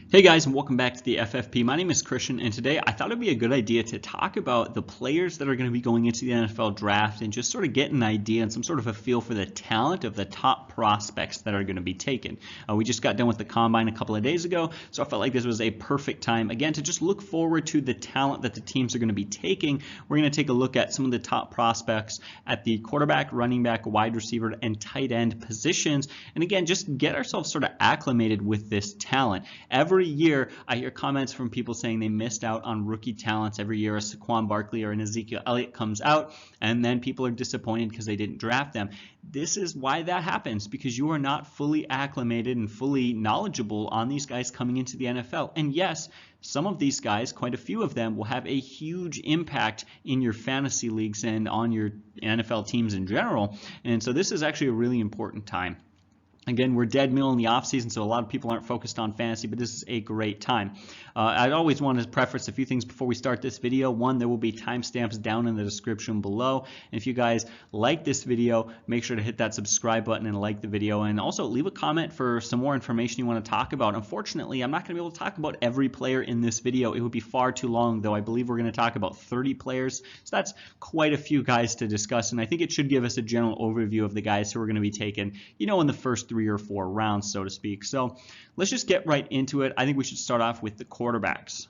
Hey guys, and welcome back to the FFP. My name is Christian, and today I thought it'd be a good idea to talk about the players that are going to be going into the NFL draft and just sort of get an idea and some sort of a feel for the talent of the top prospects that are going to be taken. We just got done with the Combine a couple of days ago, so I felt like this was a perfect time, again, to just look forward to the talent that the teams are going to be taking. We're going to take a look at some of the top prospects at the quarterback, running back, wide receiver, and tight end positions, and again, just get ourselves sort of acclimated with this talent. Every year, I hear comments from people saying they missed out on rookie talents every year. A Saquon Barkley or an Ezekiel Elliott comes out, and then people are disappointed because they didn't draft them. This is why that happens, because you are not fully acclimated and fully knowledgeable on these guys coming into the NFL. And yes, some of these guys, quite a few of them, will have a huge impact in your fantasy leagues and on your NFL teams in general. And so this is actually a really important time. Again, we're dead middle in the offseason, so a lot of people aren't focused on fantasy, but this is a great time. I'd always want to preface a few things before we start this video. One, there will be timestamps down in the description below. And if you guys like this video, make sure to hit that subscribe button and like the video. And also leave a comment for some more information you want to talk about. Unfortunately, I'm not going to be able to talk about every player in this video. It would be far too long, though I believe we're going to talk about 30 players. So that's quite a few guys to discuss. And I think it should give us a general overview of the guys who are going to be taken, in the first 3 or 4 rounds, so to speak. So let's just get right into it. I think we should start off with the quarterbacks.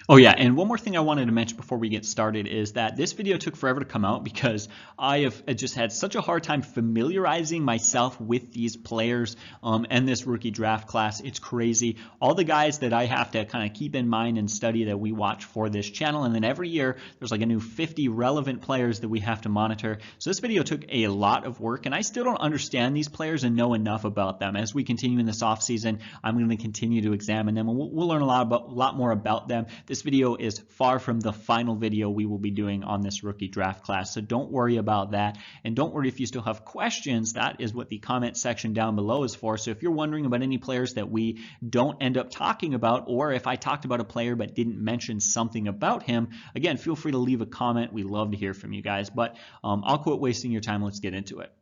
Oh yeah, and one more thing I wanted to mention before we get started is that this video took forever to come out because I have just had such a hard time familiarizing myself with these players and this rookie draft class. It's crazy. All the guys that I have to kind of keep in mind and study that we watch for this channel, and then every year there's like a new 50 relevant players that we have to monitor. So this video took a lot of work, and I still don't understand these players and know enough about them. As we continue in this offseason, I'm going to continue to examine them, and we'll learn a lot more about them. This video is far from the final video we will be doing on this rookie draft class, so don't worry about that. And don't worry if you still have questions. That is what the comment section down below is for. So if you're wondering about any players that we don't end up talking about, or if I talked about a player but didn't mention something about him, again, feel free to leave a comment. We love to hear from you guys. But I'll quit wasting your time. Let's get into it.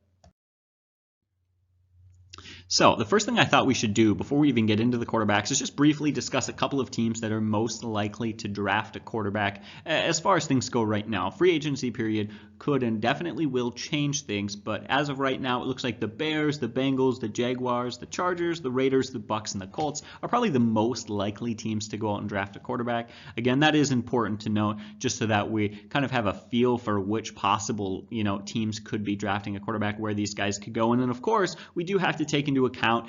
So the first thing I thought we should do before we even get into the quarterbacks is just briefly discuss a couple of teams that are most likely to draft a quarterback as far as things go right now. Free agency period could and definitely will change things, but as of right now, it looks like the Bears, the Bengals, the Jaguars, the Chargers, the Raiders, the Bucks, and the Colts are probably the most likely teams to go out and draft a quarterback. Again, that is important to note just so that we kind of have a feel for which possible, teams could be drafting a quarterback, where these guys could go. And then, of course, we do have to take into account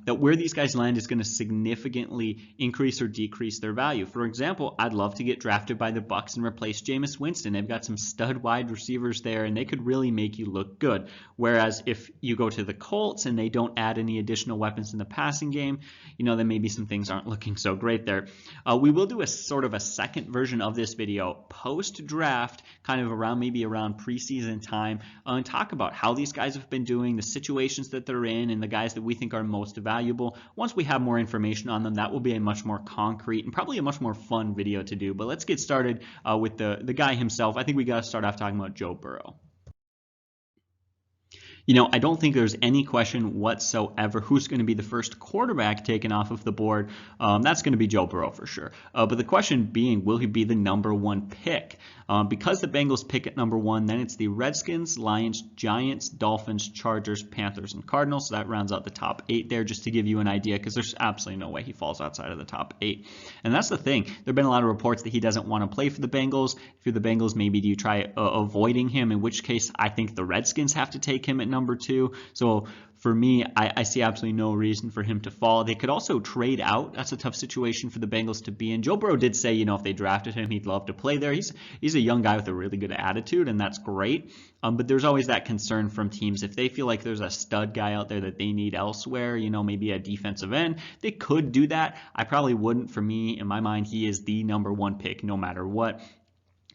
that where these guys land is going to significantly increase or decrease their value. For example, I'd love to get drafted by the Bucks and replace Jameis Winston. They've got some stud wide receivers there, and they could really make you look good. Whereas if you go to the Colts and they don't add any additional weapons in the passing game, then maybe some things aren't looking so great there. We will do a sort of a second version of this video post-draft, kind of around preseason time, and talk about how these guys have been doing, the situations that they're in, and the guys that we think are most valuable. Once we have more information on them, that will be a much more concrete and probably a much more fun video to do. But let's get started with the guy himself. I think we got to start off talking about Joe Burrow. I don't think there's any question whatsoever who's going to be the first quarterback taken off of the board. That's going to be Joe Burrow for sure. But the question being, will he be the #1 pick? Because the Bengals pick at #1, then it's the Redskins, Lions, Giants, Dolphins, Chargers, Panthers, and Cardinals. So that rounds out the top 8 there, just to give you an idea, because there's absolutely no way he falls outside of the top 8. And that's the thing. There have been a lot of reports that he doesn't want to play for the Bengals. If you're the Bengals, maybe do you try avoiding him, in which case I think the Redskins have to take him at #2. So for me, I see absolutely no reason for him to fall. They could also trade out. That's a tough situation for the Bengals to be in. Joe Burrow did say, if they drafted him, he'd love to play there. He's a young guy with a really good attitude, and that's great. But there's always that concern from teams. If they feel like there's a stud guy out there that they need elsewhere, maybe a defensive end, they could do that. I probably wouldn't. For me, in my mind, he is the #1 pick no matter what.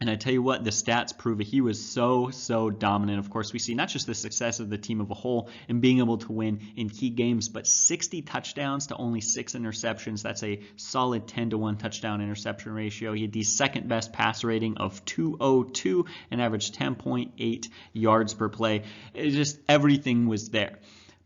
And I tell you what, the stats prove it. He was so dominant. Of course, we see not just the success of the team of a whole and being able to win in key games, but 60 touchdowns to only 6 interceptions. That's a solid 10-to-1 touchdown interception ratio. He had the second best passer rating of 202 and averaged 10.8 yards per play. Everything was there.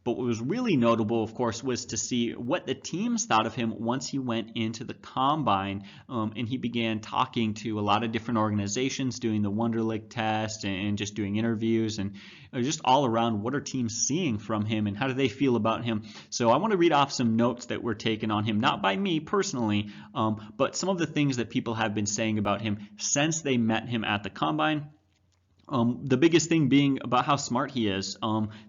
But what was really notable, of course, was to see what the teams thought of him once he went into the combine, and he began talking to a lot of different organizations, doing the Wonderlic test and just doing interviews, and just all around, what are teams seeing from him and how do they feel about him. So I want to read off some notes that were taken on him, not by me personally, but some of the things that people have been saying about him since they met him at the combine. The biggest thing being about how smart he is.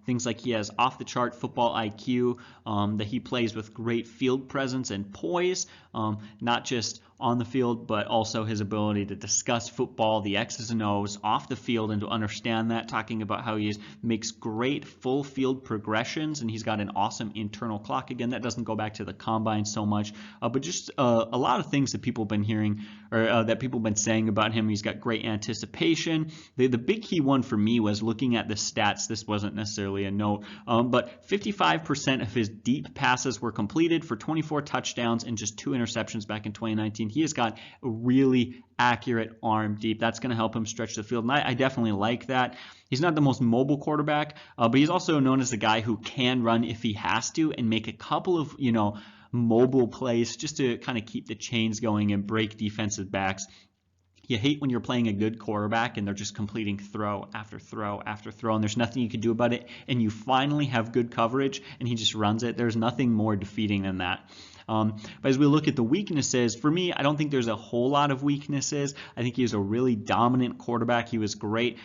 Things like he has off-the-chart football IQ, that he plays with great field presence and poise, not just on the field, but also his ability to discuss football, the X's and O's off the field, and to understand that, talking about how he makes great full field progressions, and he's got an awesome internal clock. Again, that doesn't go back to the combine so much, but just a lot of things that people have been hearing, or that people have been saying about him. He's got great anticipation. The big key one for me was looking at the stats. This wasn't necessarily a note, but 55% of his deep passes were completed for 24 touchdowns and just 2 interceptions back in 2019. He has got a really accurate arm deep. That's going to help him stretch the field, and I definitely like that. He's not the most mobile quarterback, but he's also known as the guy who can run if he has to and make a couple of, mobile plays just to kind of keep the chains going and break defensive backs. You hate when you're playing a good quarterback and they're just completing throw after throw after throw, and there's nothing you can do about it, and you finally have good coverage and he just runs it. There's nothing more defeating than that. But as we look at the weaknesses, for me, I don't think there's a whole lot of weaknesses. I think he was a really dominant quarterback. He was great.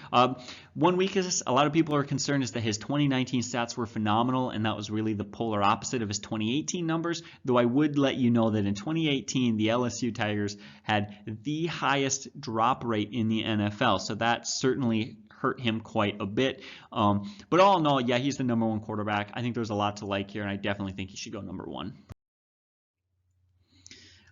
One weakness a lot of people are concerned is that his 2019 stats were phenomenal, and that was really the polar opposite of his 2018 numbers, though I would let you know that in 2018, the LSU Tigers had the highest drop rate in the NFL, so that certainly hurt him quite a bit. But all in all, yeah, he's the number 1 quarterback. I think there's a lot to like here, and I definitely think he should go number 1.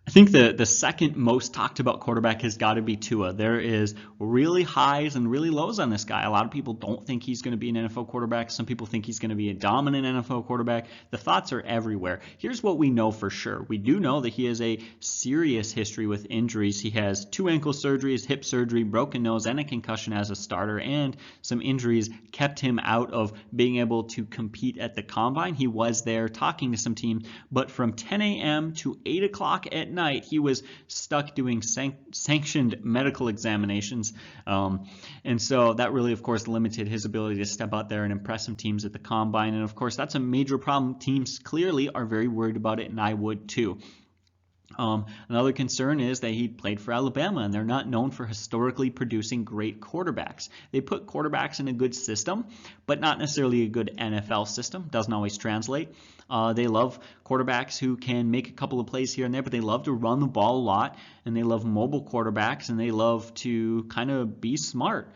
I think the second most talked about quarterback has got to be Tua. There is really highs and really lows on this guy. A lot of people don't think he's going to be an NFL quarterback. Some people think he's going to be a dominant NFL quarterback. The thoughts are everywhere. Here's what we know for sure. We do know that he has a serious history with injuries. He has 2 ankle surgeries, hip surgery, broken nose, and a concussion as a starter, and some injuries kept him out of being able to compete at the combine. He was there talking to some teams, but from 10 a.m. to 8 o'clock at night, he was stuck doing sanctioned medical examinations, and so that really, of course, limited his ability to step out there and impress some teams at the combine. And of course, that's a major problem. Teams clearly are very worried about it, and I would too. Another concern is that he played for Alabama, and they're not known for historically producing great quarterbacks. They put quarterbacks in a good system, but not necessarily a good NFL system. Doesn't always translate. They love quarterbacks who can make a couple of plays here and there, but they love to run the ball a lot, and they love mobile quarterbacks, and they love to kind of be smart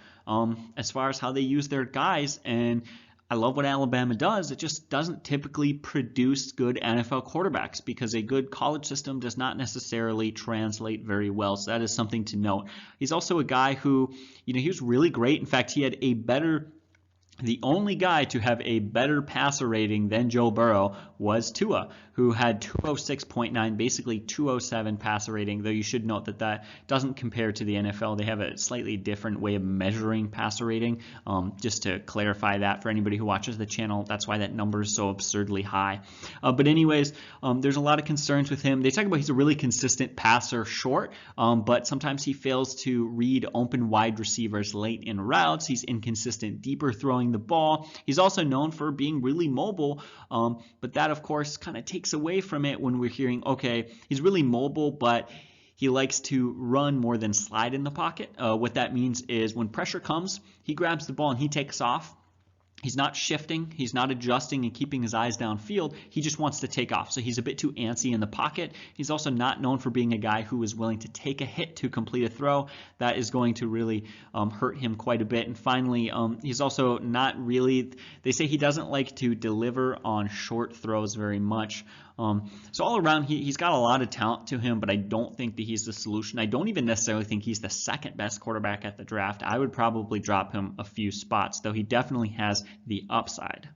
as far as how they use their guys. And I love what Alabama does. It just doesn't typically produce good NFL quarterbacks because a good college system does not necessarily translate very well. So that is something to note. He's also a guy who, he was really great. In fact, he had the only guy to have a better passer rating than Joe Burrow was Tua, who had 206.9, basically 207 passer rating, though you should note that that doesn't compare to the NFL. They have a slightly different way of measuring passer rating. Just to clarify that for anybody who watches the channel, that's why that number is so absurdly high. But anyways, there's a lot of concerns with him. They talk about he's a really consistent passer short, but sometimes he fails to read open wide receivers late in routes. He's inconsistent deeper throwing the ball. He's also known for being really mobile, but that of course kind of takes away from it when we're hearing, okay, he's really mobile, but he likes to run more than slide in the pocket. What that means is when pressure comes, he grabs the ball and he takes off. He's not shifting, he's not adjusting and keeping his eyes downfield. He just wants to take off. So he's a bit too antsy in the pocket. He's also not known for being a guy who is willing to take a hit to complete a throw. That is going to really hurt him quite a bit. And finally, he's also not really, they say he doesn't like to deliver on short throws very much. So all around, he's got a lot of talent to him, but I don't think that he's the solution. I don't even necessarily think he's the second best quarterback at the draft. I would probably drop him a few spots, though he definitely has the upside.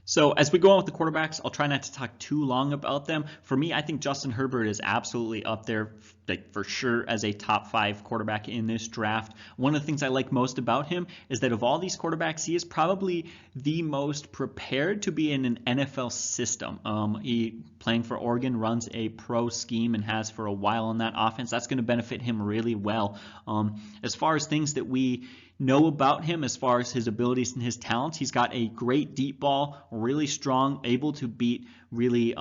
So as we go on with the quarterbacks, I'll try not to talk too long about them. For me, I think Justin Herbert is absolutely up there like for sure as a top 5 quarterback in this draft. One of the things I like most about him is that of all these quarterbacks, he is probably the most prepared to be in an NFL system. He, playing for Oregon, runs a pro scheme and has for a while in that offense. That's going to benefit him really well. As far as things that we know about him, as far as his abilities and his talents, he's got a great deep ball, really strong, able to beat really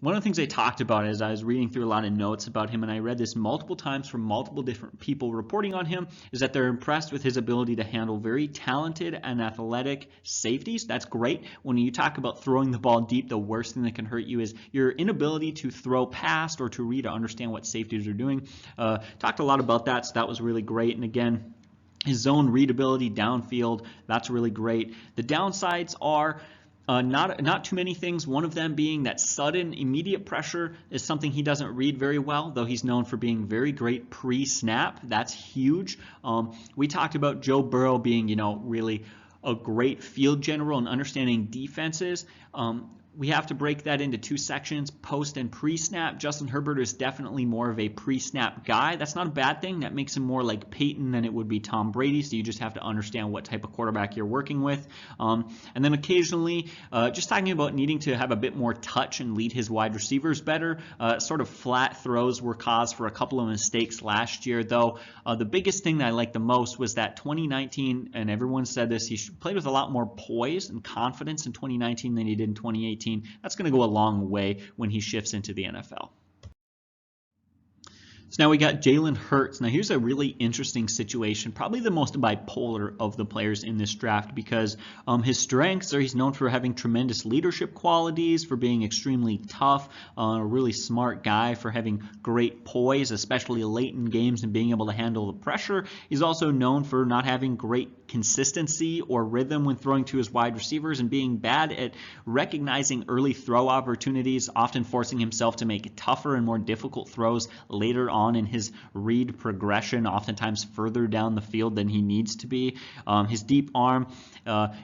one of the things I talked about as I was reading through a lot of notes about him, and I read this multiple times from multiple different people reporting on him, is that they're impressed with his ability to handle very talented and athletic safeties. That's great. When you talk about throwing the ball deep, the worst thing that can hurt you is your inability to throw past or to read or understand what safeties are doing. Talked a lot about that, so that was really great. And again, his zone readability downfield, that's really great. The downsides are not too many things, one of them being that sudden immediate pressure is something he doesn't read very well, though he's known for being very great pre-snap. That's huge. We talked about Joe Burrow being, really a great field general and understanding defenses. We have to break that into 2 sections, post and pre-snap. Justin Herbert is definitely more of a pre-snap guy. That's not a bad thing. That makes him more like Peyton than it would be Tom Brady, so you just have to understand what type of quarterback you're working with. And then occasionally, just talking about needing to have a bit more touch and lead his wide receivers better. Sort of flat throws were cause for a couple of mistakes last year, though. The biggest thing that I liked the most was that 2019, and everyone said this, he played with a lot more poise and confidence in 2019 than he did in 2018. That's going to go a long way when he shifts into the NFL. So now we got Jalen Hurts. Now here's a really interesting situation, probably the most bipolar of the players in this draft, because his strengths are he's known for having tremendous leadership qualities, for being extremely tough, a really smart guy, for having great poise, especially late in games and being able to handle the pressure. He's also known for not having great consistency or rhythm when throwing to his wide receivers and being bad at recognizing early throw opportunities, often forcing himself to make tougher and more difficult throws later on in his read progression, oftentimes further down the field than he needs to be. His deep arm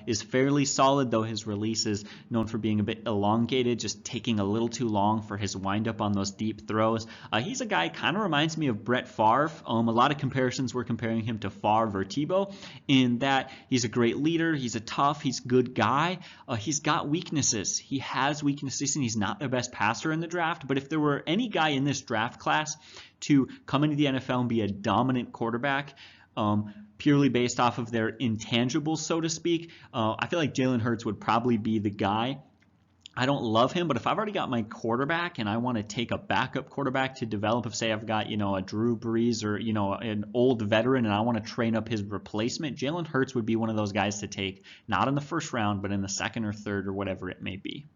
is fairly solid, though his release is known for being a bit elongated, just taking a little too long for his windup on those deep throws. He's a guy, kind of reminds me of Brett Favre. A lot of comparisons were comparing him to Favre or Tebow, in that he's a great leader, he's a tough, he's a good guy. He's got weaknesses. He has weaknesses, and he's not the best passer in the draft, but if there were any guy in this draft class to come into the NFL and be a dominant quarterback, purely based off of their intangibles, so to speak, I feel like Jalen Hurts would probably be the guy. I don't love him, but if I've already got my quarterback and I want to take a backup quarterback to develop, if say I've got, a Drew Brees or, an old veteran and I want to train up his replacement, Jalen Hurts would be one of those guys to take, not in the first round, but in the second or third or whatever it may be.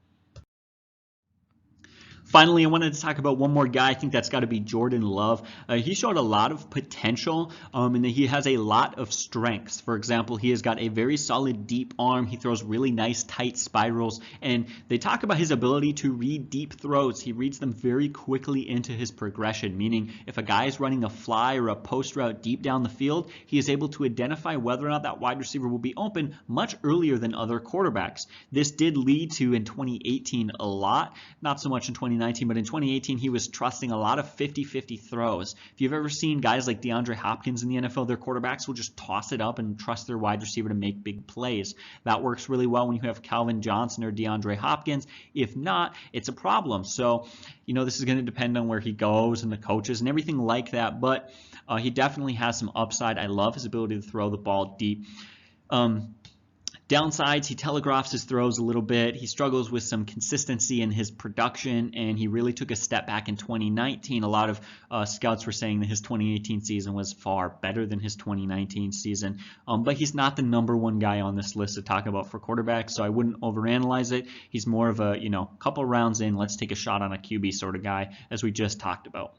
Finally, I wanted to talk about one more guy. I think that's got to be Jordan Love. He showed a lot of potential, and he has a lot of strengths. For example, he has got a very solid deep arm. He throws really nice tight spirals, and they talk about his ability to read deep throws. He reads them very quickly into his progression, meaning if a guy is running a fly or a post route deep down the field, he is able to identify whether or not that wide receiver will be open much earlier than other quarterbacks. This did lead to, in 2018, a lot, not so much in 2019, but in 2018 he was trusting a lot of 50-50 throws. If you've ever seen guys like DeAndre Hopkins in the NFL, their quarterbacks will just toss it up and trust their wide receiver to make big plays. That works really well when you have Calvin Johnson or DeAndre Hopkins. If not, it's a problem. So, this is going to depend on where he goes and the coaches and everything like that, but he definitely has some upside. I love his ability to throw the ball deep. Downsides, he telegraphs his throws a little bit. He struggles with some consistency in his production, and he really took a step back in 2019. A lot of scouts were saying that his 2018 season was far better than his 2019 season, but he's not the number one guy on this list to talk about for quarterbacks, so I wouldn't overanalyze it. He's more of a, couple rounds in, let's take a shot on a QB sort of guy, as we just talked about.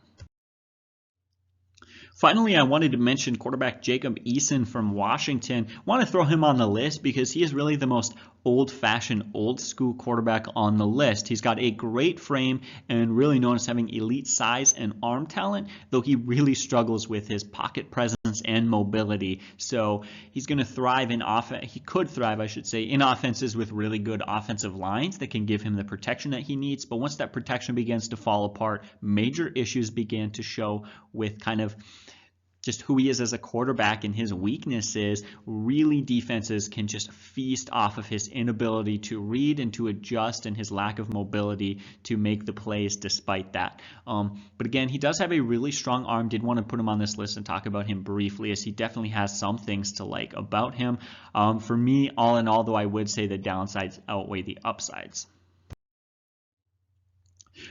Finally, I wanted to mention quarterback Jacob Eason from Washington. I want to throw him on the list because he is really the most old-fashioned, old-school quarterback on the list. He's got a great frame and really known as having elite size and arm talent, though he really struggles with his pocket presence and mobility. So he's going to thrive in offense. He could thrive, I should say, in offenses with really good offensive lines that can give him the protection that he needs. But once that protection begins to fall apart, major issues begin to show with kind of just who he is as a quarterback and his weaknesses. Really, defenses can just feast off of his inability to read and to adjust and his lack of mobility to make the plays despite that. But again, he does have a really strong arm. Did want to put him on this list and talk about him briefly, as he definitely has some things to like about him. For me, all in all, though, I would say the downsides outweigh the upsides.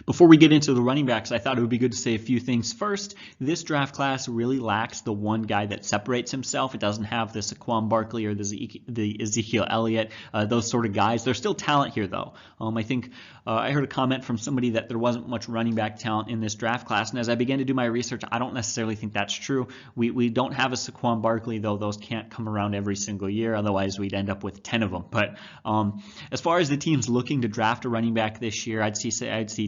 Before we get into the running backs, I thought it would be good to say a few things. First, this draft class really lacks the one guy that separates himself. It doesn't have the Saquon Barkley or the Ezekiel Elliott, those sort of guys. There's still talent here, though. I think I heard a comment from somebody that there wasn't much running back talent in this draft class, and as I began to do my research, I don't necessarily think that's true. We don't have a Saquon Barkley, though those can't come around every single year. Otherwise, we'd end up with 10 of them. But as far as the teams looking to draft a running back this year, I'd see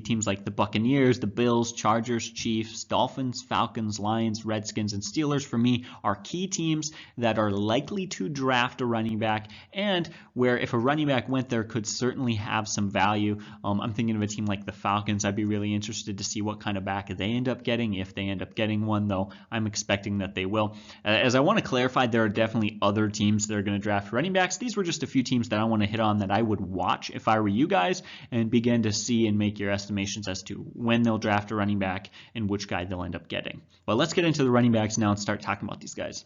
teams like the Buccaneers, the Bills, Chargers, Chiefs, Dolphins, Falcons, Lions, Redskins, and Steelers, for me, are key teams that are likely to draft a running back, and where if a running back went there could certainly have some value. I'm thinking of a team like the Falcons. I'd be really interested to see what kind of back they end up getting, if they end up getting one, though I'm expecting that they will. As I want to clarify, there are definitely other teams that are going to draft running backs. These were just a few teams that I want to hit on that I would watch if I were you guys, and begin to see and make your estimations as to when they'll draft a running back and which guy they'll end up getting. But let's get into the running backs now and start talking about these guys.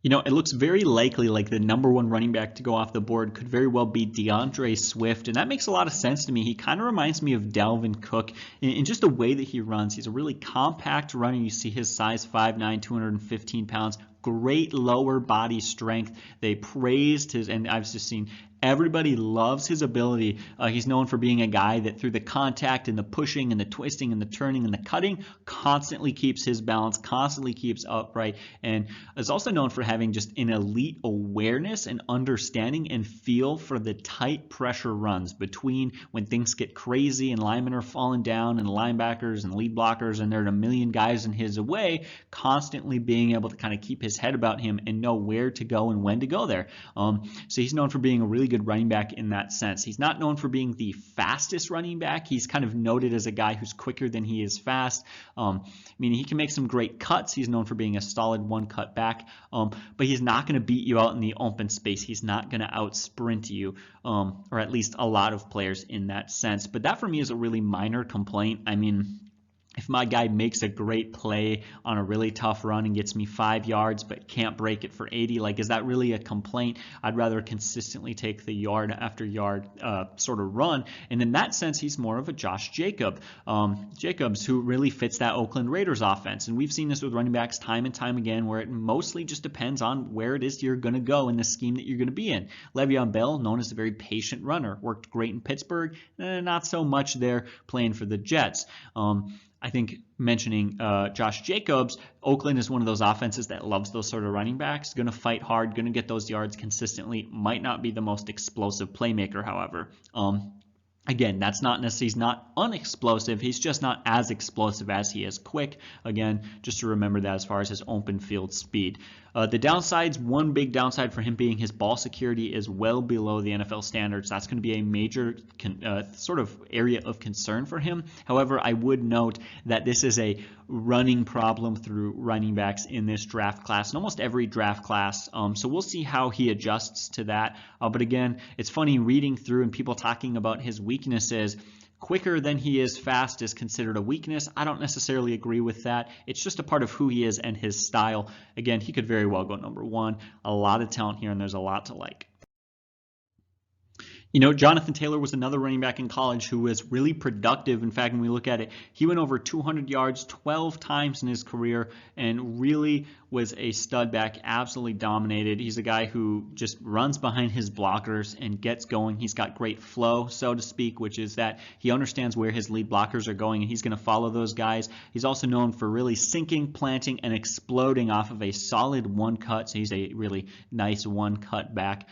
You know, it looks very likely like the number one running back to go off the board could very well be DeAndre Swift, and that makes a lot of sense to me. He kind of reminds me of Dalvin Cook in just the way that he runs. He's a really compact runner. You see his size, 5'9", 215 pounds. Great lower body strength. They praised his, and I've just seen everybody loves his ability. He's known for being a guy that through the contact and the pushing and the twisting and the turning and the cutting constantly keeps his balance, constantly keeps upright, and is also known for having just an elite awareness and understanding and feel for the tight pressure runs between when things get crazy and linemen are falling down and linebackers and lead blockers and there are a million guys in his way, constantly being able to kind of keep his head about him and know where to go and when to go there. So he's known for being a really good running back in that sense. He's not known for being the fastest running back. He's kind of noted as a guy who's quicker than he is fast. Meaning he can make some great cuts. He's known for being a solid one-cut back, but he's not going to beat you out in the open space. He's not going to out-sprint you, or at least a lot of players in that sense. But that for me is a really minor complaint. I mean, if my guy makes a great play on a really tough run and gets me 5 yards but can't break it for 80, like, is that really a complaint? I'd rather consistently take the yard after yard sort of run. And in that sense, he's more of a Josh Jacobs, who really fits that Oakland Raiders offense. And we've seen this with running backs time and time again, where it mostly just depends on where it is you're going to go in the scheme that you're going to be in. Le'Veon Bell, known as a very patient runner, worked great in Pittsburgh, not so much there playing for the Jets. I think mentioning Josh Jacobs, Oakland is one of those offenses that loves those sort of running backs, going to fight hard, going to get those yards consistently, might not be the most explosive playmaker, however. Again, that's not necessarily, he's not unexplosive, he's just not as explosive as he is quick. Again, just to remember that as far as his open field speed. The downsides, one big downside for him being his ball security is well below the NFL standards. That's going to be a major sort of area of concern for him. However, I would note that this is a running problem through running backs in this draft class, and almost every draft class. So we'll see how he adjusts to that. But again, it's funny reading through and people talking about his weaknesses. Quicker than he is fast is considered a weakness. I don't necessarily agree with that. It's just a part of who he is and his style. Again, he could very well go number one. A lot of talent here, and there's a lot to like. You know, Jonathan Taylor was another running back in college who was really productive. In fact, when we look at it, he went over 200 yards 12 times in his career and really was a stud back, absolutely dominated. He's a guy who just runs behind his blockers and gets going. He's got great flow, so to speak, which is that he understands where his lead blockers are going and he's going to follow those guys. He's also known for really sinking, planting, and exploding off of a solid one cut. So he's a really nice one cut back.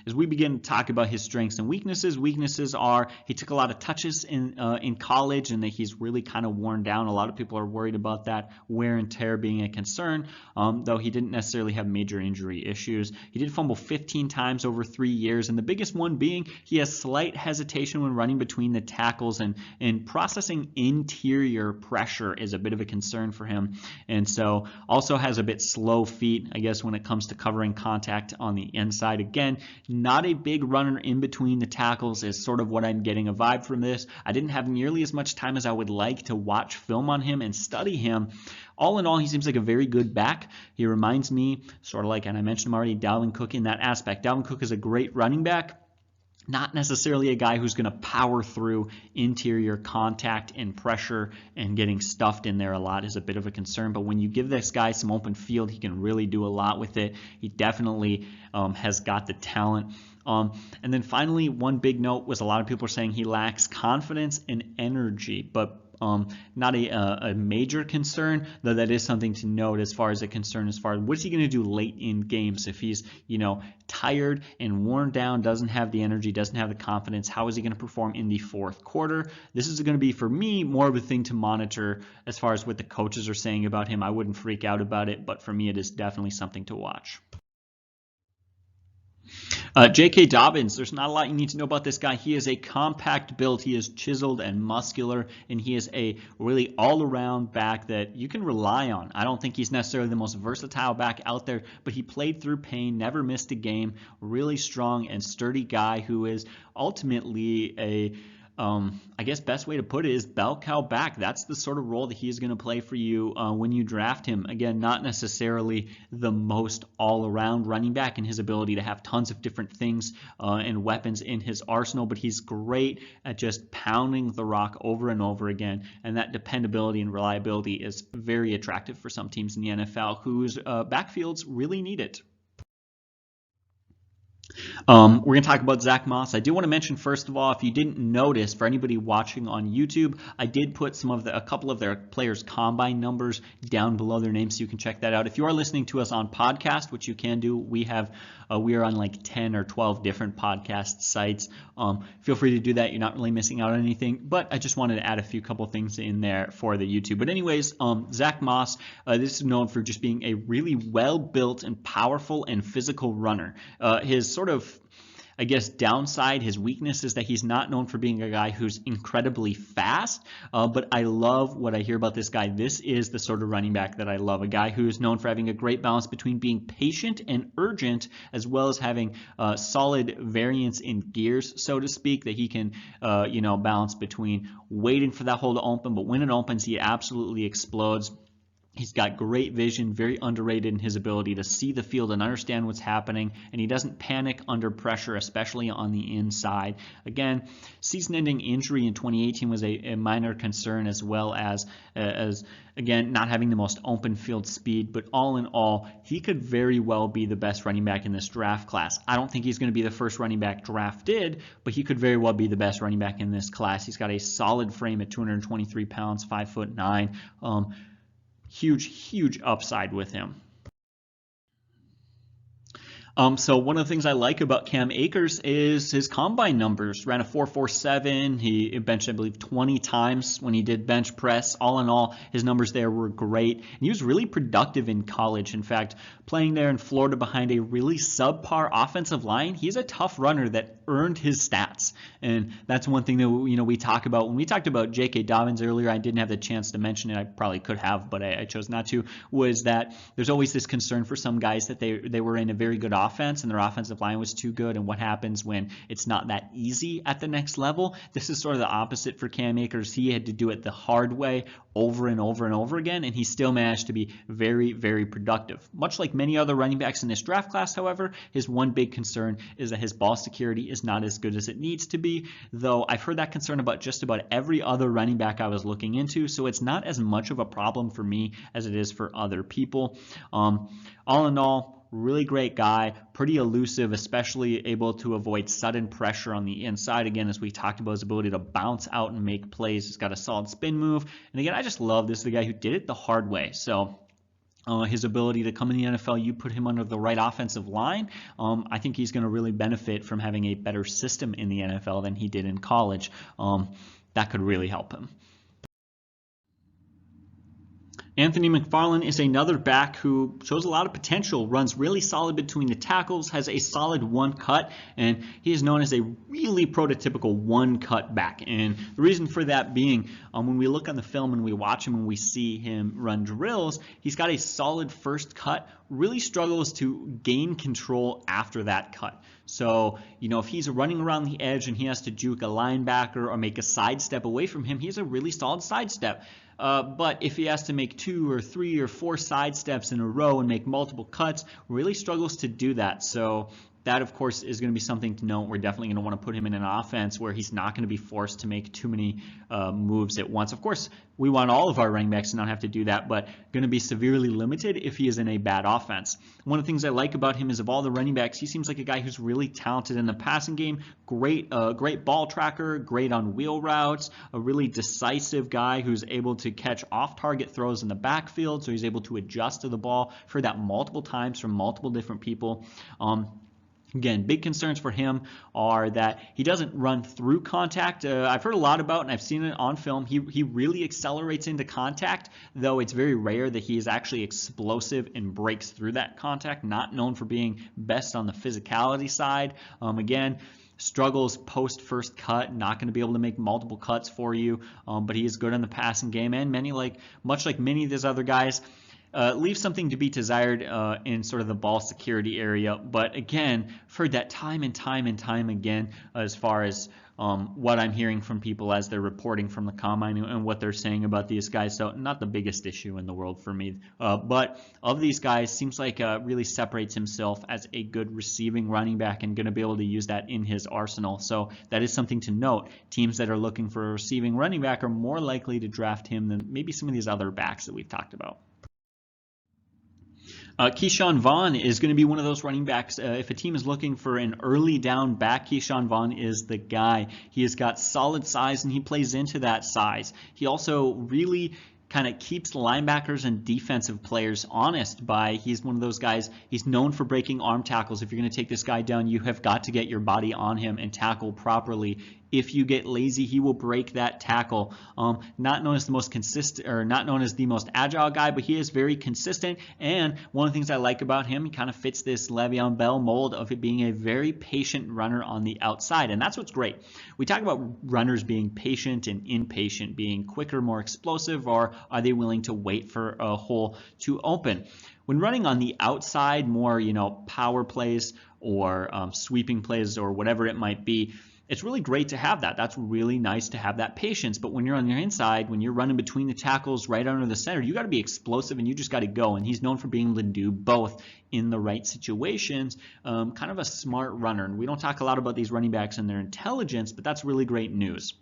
As we begin to talk about his strengths and weaknesses. Weaknesses are he took a lot of touches in college, and that he's really kind of worn down. A lot of people are worried about that wear and tear being a concern, though he didn't necessarily have major injury issues. He did fumble 15 times over 3 years, and the biggest one being he has slight hesitation when running between the tackles, and processing interior pressure is a bit of a concern for him. And so also has a bit slow feet, I guess, when it comes to covering contact on the inside. Again, not a big runner in between the tackles is sort of what I'm getting a vibe from this. I didn't have nearly as much time as I would like to watch film on him and study him. All in all, he seems like a very good back. He reminds me sort of like, and I mentioned him already, Dalvin Cook in that aspect. Dalvin Cook is a great running back. Not necessarily a guy who's going to power through interior contact and pressure, and getting stuffed in there a lot is a bit of a concern. But when you give this guy some open field, he can really do a lot with it. He definitely has got the talent. And then finally, one big note was a lot of people are saying he lacks confidence and energy, but not a major concern, though that is something to note as far as a concern, as far as what is he going to do late in games if he's, tired and worn down, doesn't have the energy, doesn't have the confidence. How is he going to perform in the fourth quarter? This is going to be, for me, more of a thing to monitor as far as what the coaches are saying about him. I wouldn't freak out about it, but for me, it is definitely something to watch. J.K. Dobbins, there's not a lot you need to know about this guy. He is a compact build. He is chiseled and muscular, and he is a really all-around back that you can rely on. I don't think he's necessarily the most versatile back out there, but he played through pain, never missed a game, really strong and sturdy guy who is ultimately a I guess best way to put it is bell cow back. That's the sort of role that he's going to play for you when you draft him. Again, not necessarily the most all-around running back in his ability to have tons of different things and weapons in his arsenal, but he's great at just pounding the rock over and over again, and that dependability and reliability is very attractive for some teams in the NFL whose backfields really need it. We're going to talk about Zach Moss. I do want to mention, first of all, if you didn't notice, for anybody watching on YouTube, I did put a couple of their players' combine numbers down below their names, so you can check that out. If you are listening to us on podcast, which you can do, we are on like 10 or 12 different podcast sites. Feel free to do that. You're not really missing out on anything, but I just wanted to add a couple things in there for the YouTube. But anyways, Zach Moss, this is known for just being a really well-built and powerful and physical runner. His sort of, I guess, downside, his weakness is that he's not known for being a guy who's incredibly fast, but I love what I hear about this guy. This is the sort of running back that I love, a guy who is known for having a great balance between being patient and urgent, as well as having solid variance in gears, so to speak, that he can balance between waiting for that hole to open, but when it opens, he absolutely explodes. He's got great vision, very underrated in his ability to see the field and understand what's happening, and he doesn't panic under pressure, especially on the inside. Again, season-ending injury in 2018 was a minor concern, as well as again, not having the most open field speed, but all in all, he could very well be the best running back in this draft class. I don't think he's going to be the first running back drafted, but he could very well be the best running back in this class. He's got a solid frame at 223 pounds, 5'9". Huge upside with him. So one of the things I like about Cam Akers is his combine numbers. Ran a 4.47. He benched, I believe, 20 times when he did bench press. All in all, his numbers there were great. And he was really productive in college. In fact, playing there in Florida behind a really subpar offensive line, he's a tough runner that earned his stats. And that's one thing that we talk about. When we talked about J.K. Dobbins earlier, I didn't have the chance to mention it. I probably could have, but I chose not to, was that there's always this concern for some guys that they were in a very good offense and their offensive line was too good, and what happens when it's not that easy at the next level. This is sort of the opposite for Cam Akers. He had to do it the hard way over and over and over again, and he still managed to be very, very productive. Much like many other running backs in this draft class, however, his one big concern is that his ball security is not as good as it needs to be, though I've heard that concern about just about every other running back I was looking into, so it's not as much of a problem for me as it is for other people. All in all, really great guy, pretty elusive, especially able to avoid sudden pressure on the inside. Again, as we talked about, his ability to bounce out and make plays. He's got a solid spin move. And again, I just love this is the guy who did it the hard way. So his ability to come in the NFL, you put him under the right offensive line, I think he's going to really benefit from having a better system in the NFL than he did in college. That could really help him. Anthony McFarland is another back who shows a lot of potential, runs really solid between the tackles, has a solid one cut, and he is known as a really prototypical one cut back. And the reason for that being, when we look on the film and we watch him and we see him run drills, he's got a solid first cut, really struggles to gain control after that cut. So, if he's running around the edge and he has to juke a linebacker or make a sidestep away from him, he has a really solid sidestep. But if he has to make 2 or 3 or 4 side steps in a row and make multiple cuts, really struggles to do that. So that, of course, is going to be something to note. We're definitely going to want to put him in an offense where he's not going to be forced to make too many moves at once. Of course, we want all of our running backs to not have to do that, but going to be severely limited if he is in a bad offense. One of the things I like about him is of all the running backs, he seems like a guy who's really talented in the passing game, great ball tracker, great on wheel routes, a really decisive guy who's able to catch off-target throws in the backfield, so he's able to adjust to the ball. I've heard that multiple times from multiple different people. Again, big concerns for him are that he doesn't run through contact. I've heard a lot about, and I've seen it on film, he really accelerates into contact, though it's very rare that he is actually explosive and breaks through that contact, not known for being best on the physicality side. Again, struggles post first cut, not going to be able to make multiple cuts for you, but he is good in the passing game, and much like many of these other guys, leaves something to be desired in sort of the ball security area. But again, I've heard that time and time again as far as what I'm hearing from people as they're reporting from the combine and what they're saying about these guys. So not the biggest issue in the world for me. But of these guys, seems like really separates himself as a good receiving running back and going to be able to use that in his arsenal. So that is something to note. Teams that are looking for a receiving running back are more likely to draft him than maybe some of these other backs that we've talked about. Keyshawn Vaughn is going to be one of those running backs. If a team is looking for an early down back, Keyshawn Vaughn is the guy. He has got solid size and he plays into that size. He also really kind of keeps linebackers and defensive players honest he's one of those guys, he's known for breaking arm tackles. If you're going to take this guy down, you have got to get your body on him and tackle properly. If you get lazy, he will break that tackle. Not known as the most consistent, or not known as the most agile guy, but he is very consistent. And one of the things I like about him, he kind of fits this Le'Veon Bell mold of it being a very patient runner on the outside. And that's what's great. We talk about runners being patient and impatient, being quicker, more explosive, or are they willing to wait for a hole to open? When running on the outside, more power plays or sweeping plays or whatever it might be, it's really great to have that. That's really nice to have that patience. But when you're on your inside, when you're running between the tackles right under the center, you got to be explosive and you just got to go. And he's known for being able to do both in the right situations. Kind of a smart runner. And we don't talk a lot about these running backs and their intelligence, but that's really great news.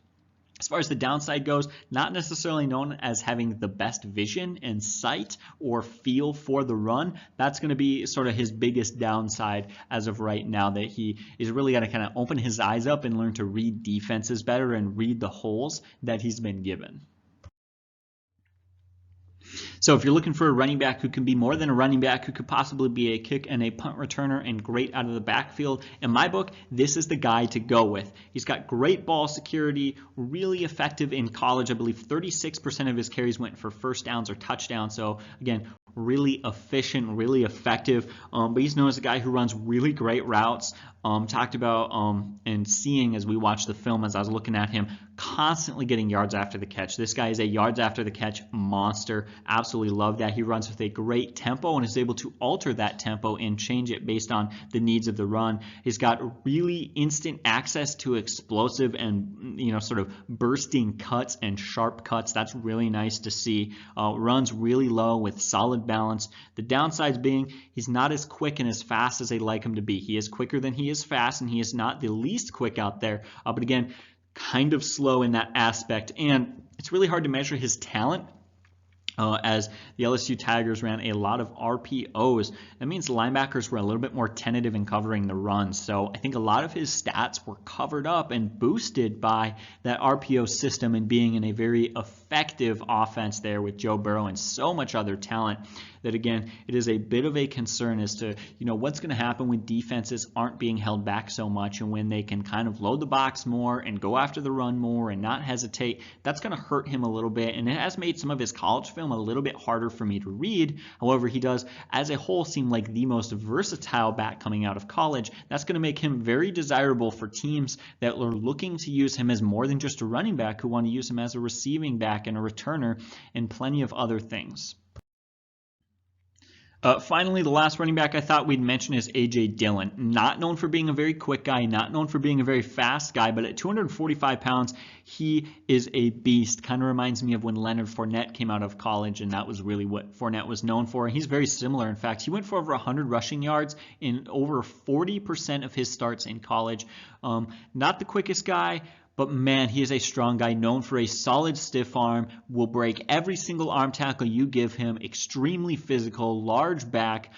As far as the downside goes, not necessarily known as having the best vision and sight or feel for the run. That's going to be sort of his biggest downside as of right now, that he is really got to kind of open his eyes up and learn to read defenses better and read the holes that he's been given. So if you're looking for a running back who can be more than a running back, who could possibly be a kick and a punt returner and great out of the backfield, in my book, this is the guy to go with. He's got great ball security, really effective in college. I believe 36% of his carries went for first downs or touchdowns. So again, really efficient, really effective. But he's known as a guy who runs really great routes. Talked about and seeing as we watch the film, as I was looking at him, constantly getting yards after the catch. This guy is a yards after the catch monster. Absolutely love that. He runs with a great tempo and is able to alter that tempo and change it based on the needs of the run. He's got really instant access to explosive and sort of bursting cuts and sharp cuts. That's really nice to see. Runs really low with solid balance. The downsides being he's not as quick and as fast as they like him to be. He is quicker than he is fast, and he is not the least quick out there. But again, kind of slow in that aspect, and it's really hard to measure his talent. As the LSU Tigers ran a lot of RPOs, that means linebackers were a little bit more tentative in covering the run. So I think a lot of his stats were covered up and boosted by that RPO system and being in a very effective offense there with Joe Burrow and so much other talent. that, again, it is a bit of a concern as to, what's going to happen when defenses aren't being held back so much, and when they can kind of load the box more and go after the run more and not hesitate. That's going to hurt him a little bit, and it has made some of his college film a little bit harder for me to read. However, he does, as a whole, seem like the most versatile back coming out of college. That's going to make him very desirable for teams that are looking to use him as more than just a running back, who want to use him as a receiving back and a returner and plenty of other things. Finally, the last running back I thought we'd mention is A.J. Dillon. Not known for being a very quick guy, not known for being a very fast guy, but at 245 pounds, he is a beast. Kind of reminds me of when Leonard Fournette came out of college, and that was really what Fournette was known for. And he's very similar. In fact, he went for over 100 rushing yards in over 40% of his starts in college. Not the quickest guy, but man, he is a strong guy, known for a solid stiff arm, will break every single arm tackle you give him, extremely physical, large back,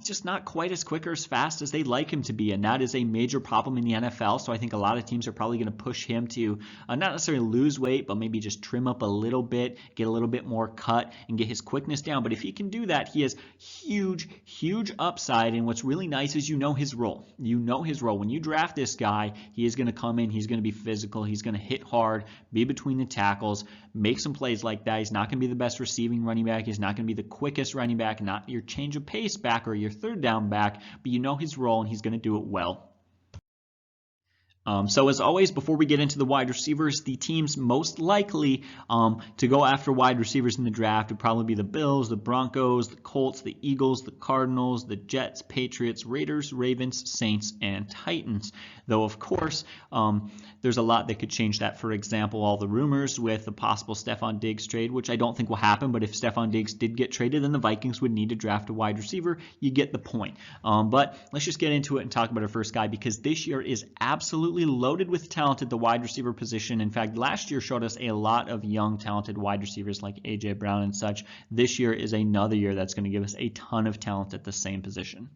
just not quite as quick or as fast as they'd like him to be, and that is a major problem in the NFL. So I think a lot of teams are probably going to push him to not necessarily lose weight, but maybe just trim up a little bit, get a little bit more cut, and get his quickness down. But if he can do that, he has huge upside, and what's really nice is his role. You know his role. When you draft this guy, he is going to come in, he's going to be physical, he's going to hit hard, be between the tackles, make some plays like that. He's not going to be the best receiving running back. He's not going to be the quickest running back, not your change of pace back or your third down back, but you know his role, and he's going to do it well. So as always, before we get into the wide receivers, the teams most likely to go after wide receivers in the draft would probably be the Bills, the Broncos, the Colts, the Eagles, the Cardinals, the Jets, Patriots, Raiders, Ravens, Saints, and Titans. Though, of course, there's a lot that could change that. For example, all the rumors with the possible Stefon Diggs trade, which I don't think will happen, but if Stefon Diggs did get traded, then the Vikings would need to draft a wide receiver. You get the point. But let's just get into it and talk about our first guy, because this year is absolutely loaded with talent at the wide receiver position. In fact, last year showed us a lot of young, talented wide receivers like A.J. Brown and such. This year is another year that's going to give us a ton of talent at the same position.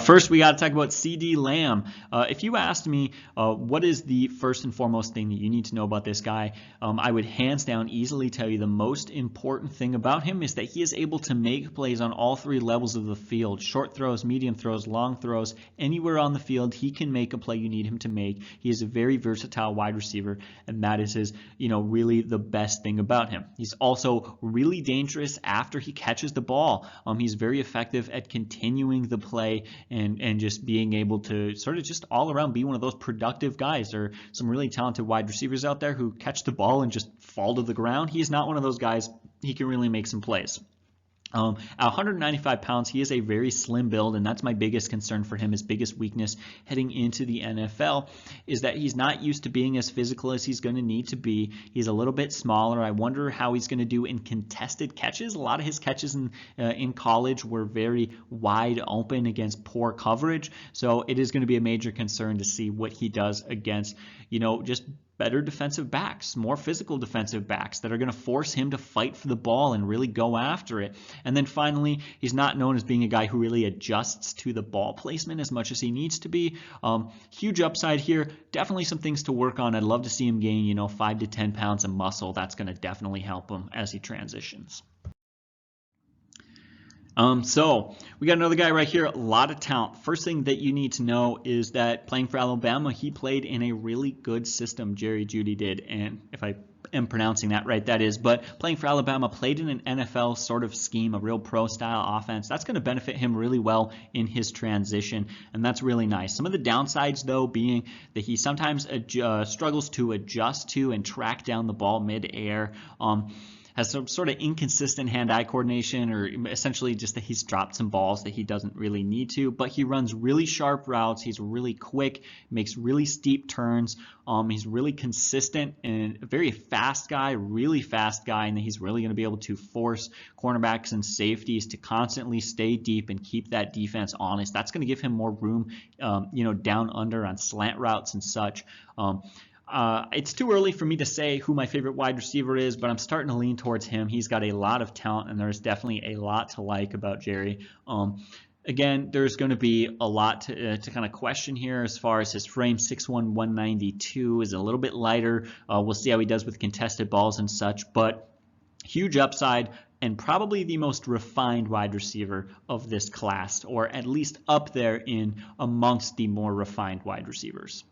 First, we got to talk about Ceedee Lamb. If you asked me what is the first and foremost thing that you need to know about this guy, I would hands down easily tell you the most important thing about him is that he is able to make plays on all three levels of the field. Short throws, medium throws, long throws, anywhere on the field, he can make a play you need him to make. He is a very versatile wide receiver, and that is his, really the best thing about him. He's also really dangerous after he catches the ball. He's very effective at continuing the play and just being able to sort of just all around be one of those productive guys. There are some really talented wide receivers out there who catch the ball and just fall to the ground. He's not one of those guys. He can really make some plays. At 195 pounds, he is a very slim build, and that's my biggest concern for him. His biggest weakness heading into the NFL is that he's not used to being as physical as he's going to need to be. He's a little bit smaller. I wonder how he's going to do in contested catches. A lot of his catches in college were very wide open against poor coverage, so it is going to be a major concern to see what he does against, just better defensive backs, more physical defensive backs that are going to force him to fight for the ball and really go after it. And then finally, he's not known as being a guy who really adjusts to the ball placement as much as he needs to be. Huge upside here. Definitely some things to work on. I'd love to see him gain, 5 to 10 pounds of muscle. That's going to definitely help him as he transitions. So we got another guy right here, a lot of talent. First thing that you need to know is that playing for Alabama, he played in a really good system, Jerry Jeudy did. And if I am pronouncing that right, that is. But playing for Alabama, played in an NFL sort of scheme, a real pro-style offense. That's going to benefit him really well in his transition, and that's really nice. Some of the downsides, though, being that he sometimes struggles to adjust to and track down the ball mid-air. Has some sort of inconsistent hand-eye coordination, or essentially just that he's dropped some balls that he doesn't really need to, but he runs really sharp routes. He's really quick, makes really steep turns. He's really consistent and a very fast guy, really fast guy, and he's really going to be able to force cornerbacks and safeties to constantly stay deep and keep that defense honest. That's going to give him more room, down under on slant routes and such. It's too early for me to say who my favorite wide receiver is, but I'm starting to lean towards him. He's got a lot of talent, and there's definitely a lot to like about Jerry. Again, there's going to be a lot to kind of question here as far as his frame. 6'1", 192 is a little bit lighter. We'll see how he does with contested balls and such, but huge upside. and probably the most refined wide receiver of this class, or at least up there in amongst the more refined wide receivers.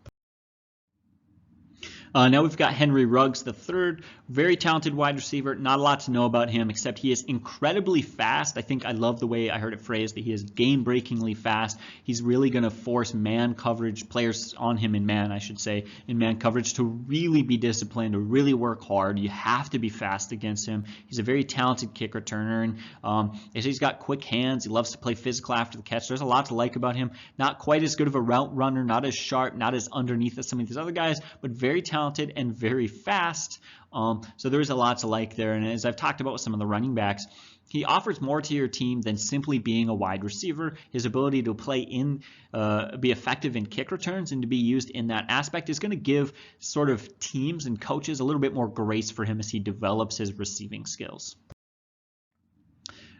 Now we've got Henry Ruggs III, very talented wide receiver. Not a lot to know about him, except he is incredibly fast. I think I love the way I heard it phrased, that he is game-breakingly fast. He's really going to force man coverage, players on him in man, I should say, in man coverage, to really be disciplined, to really work hard. You have to be fast against him. He's a very talented kick returner, and he's got quick hands. He loves to play physical after the catch. There's a lot to like about him. Not quite as good of a route runner, not as sharp, not as underneath as some of these other guys, but very talented and very fast. So there's a lot to like there. And as I've talked about with some of the running backs, he offers more to your team than simply being a wide receiver. His ability to play in, be effective in kick returns and to be used in that aspect is going to give sort of teams and coaches a little bit more grace for him as he develops his receiving skills.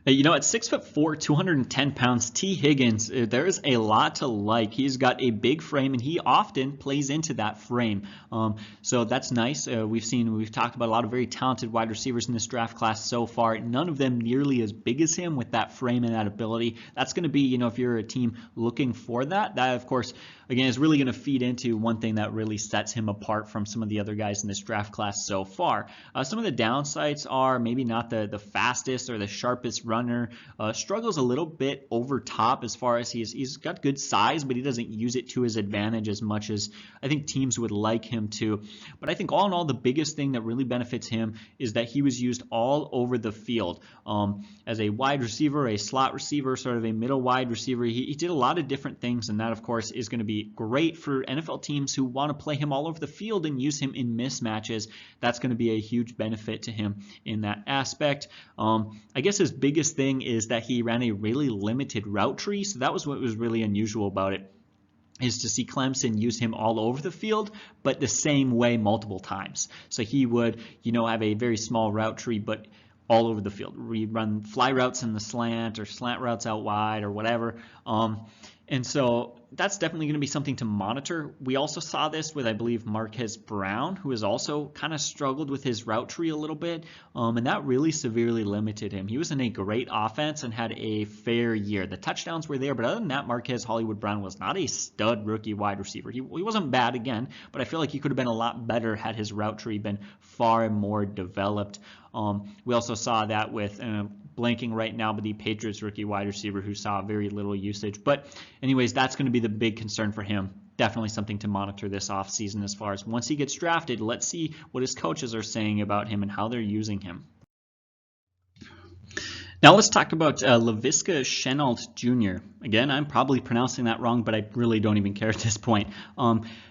You know, at 6'4", 210 pounds, T. Higgins, there is a lot to like. He's got a big frame, and he often plays into that frame. So that's nice. We've talked about a lot of very talented wide receivers in this draft class so far. None of them nearly as big as him with that frame and that ability. That's going to be, you know, if you're a team looking for that, of course, again, is really going to feed into one thing that really sets him apart from some of the other guys in this draft class so far. Some of the downsides are maybe not the fastest or the sharpest runner. Struggles a little bit over top as far as he's got good size, but he doesn't use it to his advantage as much as I think teams would like him to. But I think all in all, the biggest thing that really benefits him is that he was used all over the field as a wide receiver, a slot receiver, sort of a middle wide receiver. He did a lot of different things, and that of course is going to be great for NFL teams who want to play him all over the field and use him in mismatches. That's going to be a huge benefit to him in that aspect. I guess his biggest thing is that he ran a really limited route tree, so that was what was really unusual about it, is to see Clemson use him all over the field, but the same way multiple times. So he would, you know, have a very small route tree, but all over the field. We run fly routes in the slant or slant routes out wide or whatever. And so that's definitely going to be something to monitor. We also saw this with, I believe, Marquez Brown, who has also kind of struggled with his route tree a little bit, and that really severely limited him. He was in a great offense and had a fair year. The touchdowns were there, but other than that, Marquez Hollywood Brown was not a stud rookie wide receiver. He wasn't bad again, but I feel like he could have been a lot better had his route tree been far more developed. We also saw that with blanking right now, but the Patriots rookie wide receiver who saw very little usage. But anyways, that's going to be the big concern for him. Definitely something to monitor this offseason as far as once he gets drafted, let's see what his coaches are saying about him and how they're using him. Now let's talk about Laviska Shenault Jr. Again, I'm probably pronouncing that wrong, but I really don't even care at this point.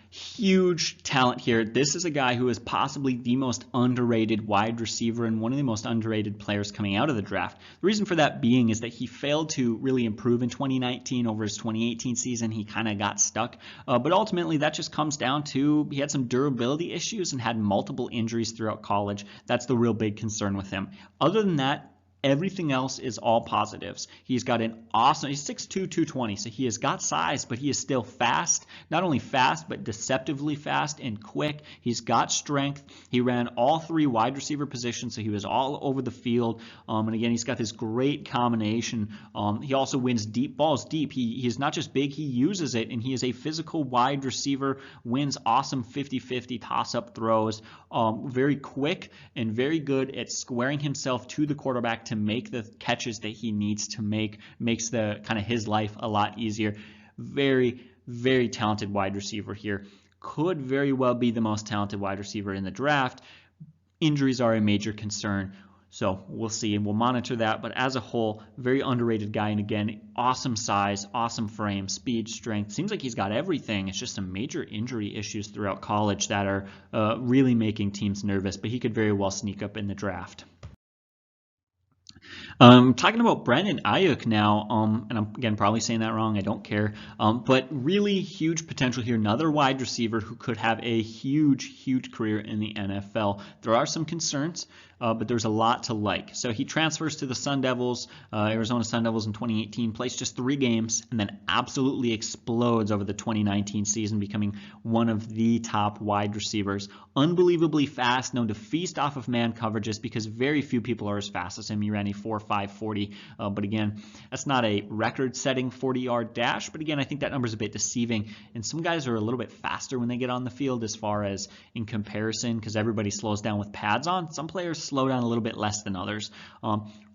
Huge talent here. This is a guy who is possibly the most underrated wide receiver and one of the most underrated players coming out of the draft. The reason for that being is that he failed to really improve in 2019 over his 2018 season. He kind of got stuck. But ultimately, that just comes down to he had some durability issues and had multiple injuries throughout college. That's the real big concern with him. Other than that, everything else is all positives. He's got an awesome, he's 6'2", 220, so he has got size, but he is still fast. Not only fast, but deceptively fast and quick. He's got strength. He ran all three wide receiver positions, so he was all over the field. And again, he's got this great combination. He also wins deep balls deep. He is not just big, he uses it, and he is a physical wide receiver, wins awesome 50-50 toss-up throws. Very quick and very good at squaring himself to the quarterback to make the catches that he needs to make, makes the kind of his life a lot easier. Very, very talented wide receiver here. Could very well be the most talented wide receiver in the draft. Injuries are a major concern, so we'll see and we'll monitor that. But as a whole, very underrated guy, and again, awesome size, awesome frame, speed, strength. Seems like he's got everything. It's just some major injury issues throughout college that are really making teams nervous, but he could very well sneak up in the draft. Talking about Brandon Aiyuk now, and I'm again probably saying that wrong, I don't care, but really huge potential here. Another wide receiver who could have a huge career in the NFL. There are some concerns. but there's a lot to like. So he transfers to the Sun Devils, Arizona Sun Devils in 2018, plays just 3 games, and then absolutely explodes over the 2019 season, becoming one of the top wide receivers. Unbelievably fast, known to feast off of man coverages because very few people are as fast as him. He ran a 4.5 40, but again, that's not a record-setting 40-yard dash, but again, I think that number is a bit deceiving, and some guys are a little bit faster when they get on the field as far as in comparison, because everybody slows down with pads on. Some players slow down a little bit less than others.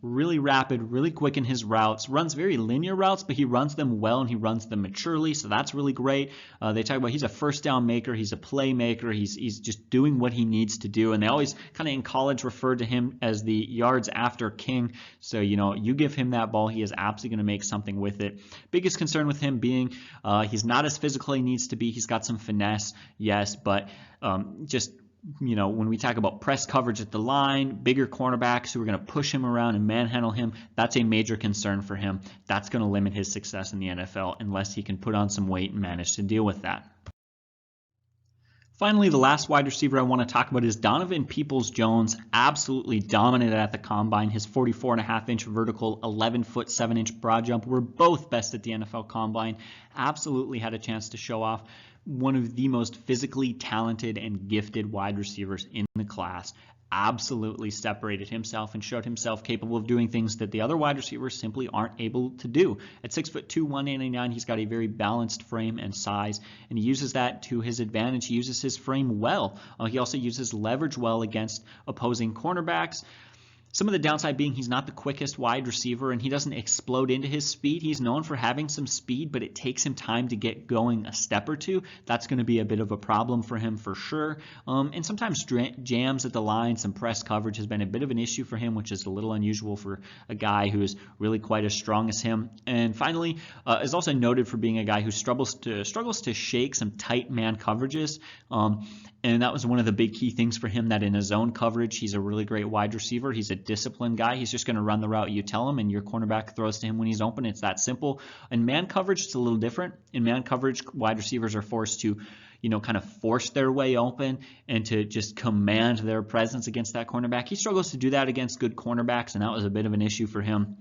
Really rapid, really quick in his routes, runs very linear routes, but he runs them well and he runs them maturely, so that's really great. They talk about he's a first down maker, he's a playmaker, he's just doing what he needs to do, and they always kind of in college referred to him as the yards after king. So you give him that ball, he is absolutely going to make something with it. Biggest concern with him being he's not as physical as he needs to be. He's got some finesse, yes, but just when we talk about press coverage at the line, bigger cornerbacks who are going to push him around and manhandle him, that's a major concern for him. That's going to limit his success in the NFL unless he can put on some weight and manage to deal with that. Finally, the last wide receiver I want to talk about is Donovan Peoples-Jones. Absolutely dominated at the combine. His 44.5-inch vertical, 11-foot 7-inch broad jump were both best at the NFL combine. Absolutely had a chance to show off. One of the most physically talented and gifted wide receivers in the class. Absolutely separated himself and showed himself capable of doing things that the other wide receivers simply aren't able to do. At 6'2", 189, he's got a very balanced frame and size, and he uses that to his advantage. He uses his frame well. He also uses leverage well against opposing cornerbacks. Some of the downside being he's not the quickest wide receiver and he doesn't explode into his speed. He's known for having some speed, but it takes him time to get going a step or two. That's going to be a bit of a problem for him for sure. And sometimes jams at the line, some press coverage has been a bit of an issue for him, which is a little unusual for a guy who is really quite as strong as him. And finally, is also noted for being a guy who struggles to shake some tight man coverages. And that was one of the big key things for him, that in his zone coverage, he's a really great wide receiver. He's a disciplined guy. He's just going to run the route you tell him, and your cornerback throws to him when he's open. It's that simple. In man coverage, it's a little different. In man coverage, wide receivers are forced to, kind of force their way open and to just command their presence against that cornerback. He struggles to do that against good cornerbacks, and that was a bit of an issue for him.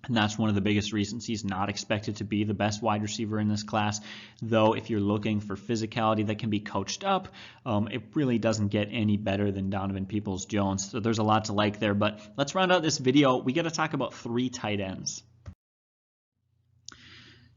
And that's one of the biggest reasons he's not expected to be the best wide receiver in this class. Though if you're looking for physicality that can be coached up, it really doesn't get any better than Donovan Peoples-Jones. So there's a lot to like there. But let's round out this video. We got to talk about 3 tight ends.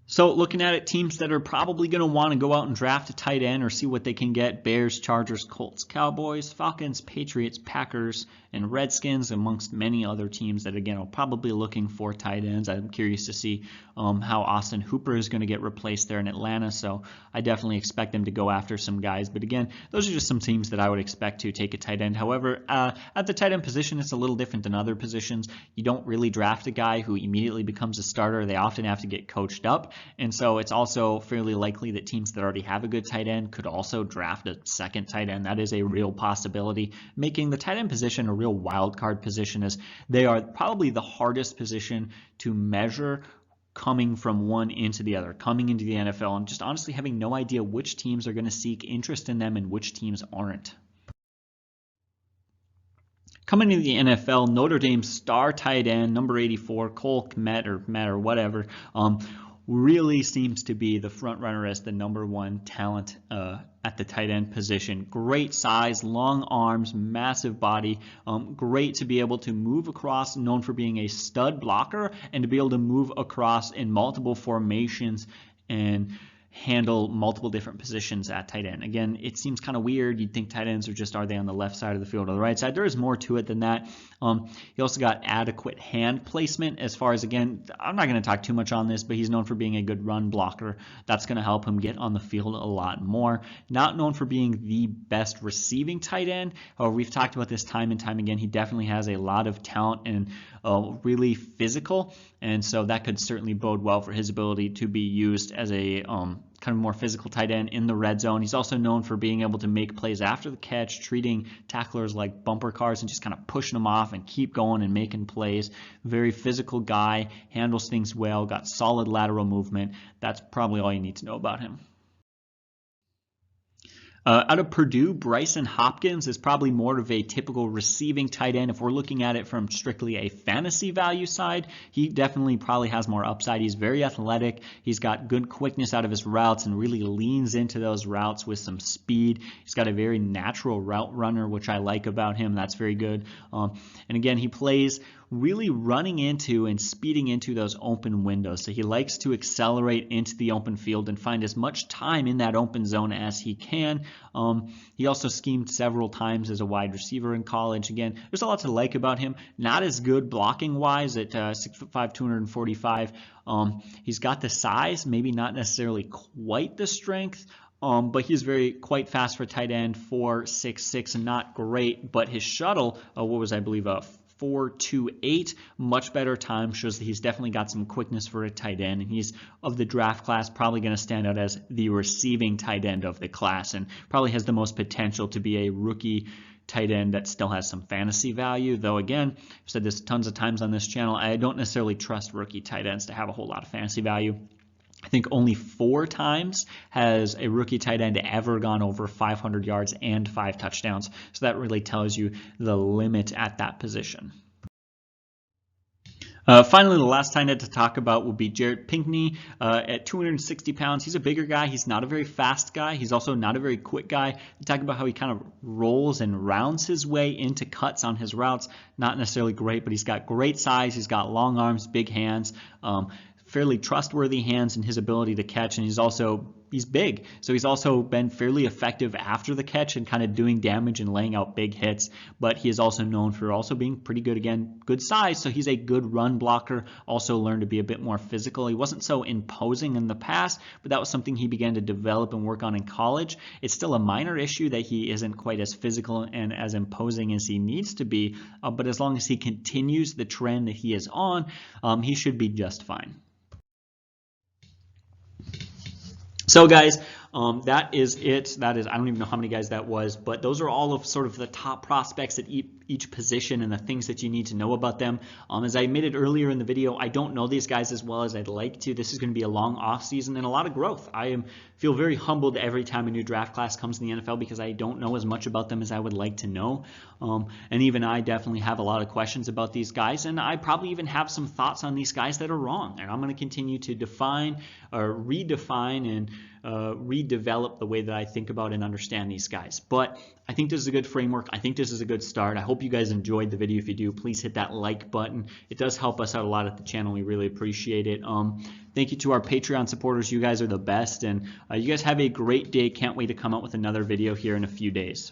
So looking at it, teams that are probably going to want to go out and draft a tight end or see what they can get: Bears, Chargers, Colts, Cowboys, Falcons, Patriots, Packers, and Redskins, amongst many other teams that, again, are probably looking for tight ends. I'm curious to see how Austin Hooper is going to get replaced there in Atlanta, so I definitely expect them to go after some guys. But again, those are just some teams that I would expect to take a tight end. However, at the tight end position, it's a little different than other positions. You don't really draft a guy who immediately becomes a starter. They often have to get coached up. And so it's also fairly likely that teams that already have a good tight end could also draft a second tight end. That is a real possibility, making the tight end position a real wild card position, as they are probably the hardest position to measure coming from one into the other, coming into the NFL, and just honestly having no idea which teams are going to seek interest in them and which teams aren't. Coming into the NFL, Notre Dame's star tight end, number 84, Cole Kmet, or whatever, really seems to be the front runner as the number 1 talent at the tight end position. Great size, long arms, massive body, great to be able to move across, known for being a stud blocker, and to be able to move across in multiple formations and handle multiple different positions at tight end. Again, it seems kind of weird. You'd think tight ends are they on the left side of the field or the right side? There is more to it than that. He also got adequate hand placement as far as, again, I'm not going to talk too much on this, but he's known for being a good run blocker. That's going to help him get on the field a lot more. Not known for being the best receiving tight end. However, we've talked about this time and time again. He definitely has a lot of talent and really physical, and so that could certainly bode well for his ability to be used as a kind of more physical tight end in the red zone. He's also known for being able to make plays after the catch, treating tacklers like bumper cars and just kind of pushing them off and keep going and making plays. Very physical guy, handles things well, got solid lateral movement. That's probably all you need to know about him. Out of Purdue, Brycen Hopkins is probably more of a typical receiving tight end. If we're looking at it from strictly a fantasy value side, he definitely probably has more upside. He's very athletic. He's got good quickness out of his routes and really leans into those routes with some speed. He's got a very natural route runner, which I like about him. That's very good. And again, he plays really running into and speeding into those open windows. So he likes to accelerate into the open field and find as much time in that open zone as he can. He also schemed several times as a wide receiver in college. Again, there's a lot to like about him. Not as good blocking wise at 6'5", 245. He's got the size, maybe not necessarily quite the strength. But he's quite fast for tight end, 4.66, and not great. But his shuttle, what was I believe 4.28, much better time, shows that he's definitely got some quickness for a tight end, and he's of the draft class probably going to stand out as the receiving tight end of the class, and probably has the most potential to be a rookie tight end that still has some fantasy value. Though again, I've said this tons of times on this channel, I don't necessarily trust rookie tight ends to have a whole lot of fantasy value. I think only 4 times has a rookie tight end ever gone over 500 yards and 5 touchdowns. So that really tells you the limit at that position. Finally, the last tight end to talk about will be Jared Pinkney at 260 pounds. He's a bigger guy. He's not a very fast guy. He's also not a very quick guy. We talk about how he kind of rolls and rounds his way into cuts on his routes. Not necessarily great, but he's got great size. He's got long arms, big hands. Fairly trustworthy hands in his ability to catch, and he's big, so he's also been fairly effective after the catch and kind of doing damage and laying out big hits. But he is also known for also being pretty good, again, good size, so he's a good run blocker. Also learned to be a bit more physical. He wasn't so imposing in the past, but that was something he began to develop and work on in college. It's still a minor issue that he isn't quite as physical and as imposing as he needs to be, but as long as he continues the trend that he is on, he should be just fine. So guys, that is it. I don't even know how many guys that was, but those are all of sort of the top prospects at each position and the things that you need to know about them. As I admitted earlier in the video, I don't know these guys as well as I'd like to. This is going to be a long off season and a lot of growth. I feel very humbled every time a new draft class comes in the NFL because I don't know as much about them as I would like to know. And even I definitely have a lot of questions about these guys, and I probably even have some thoughts on these guys that are wrong. And I'm going to continue to define or redefine and redevelop the way that I think about and understand these guys. But I think this is a good framework. I think this is a good start. I hope you guys enjoyed the video. If you do, please hit that like button. It does help us out a lot at the channel. We really appreciate it. Thank you to our Patreon supporters. You guys are the best, and you guys have a great day. Can't wait to come out with another video here in a few days.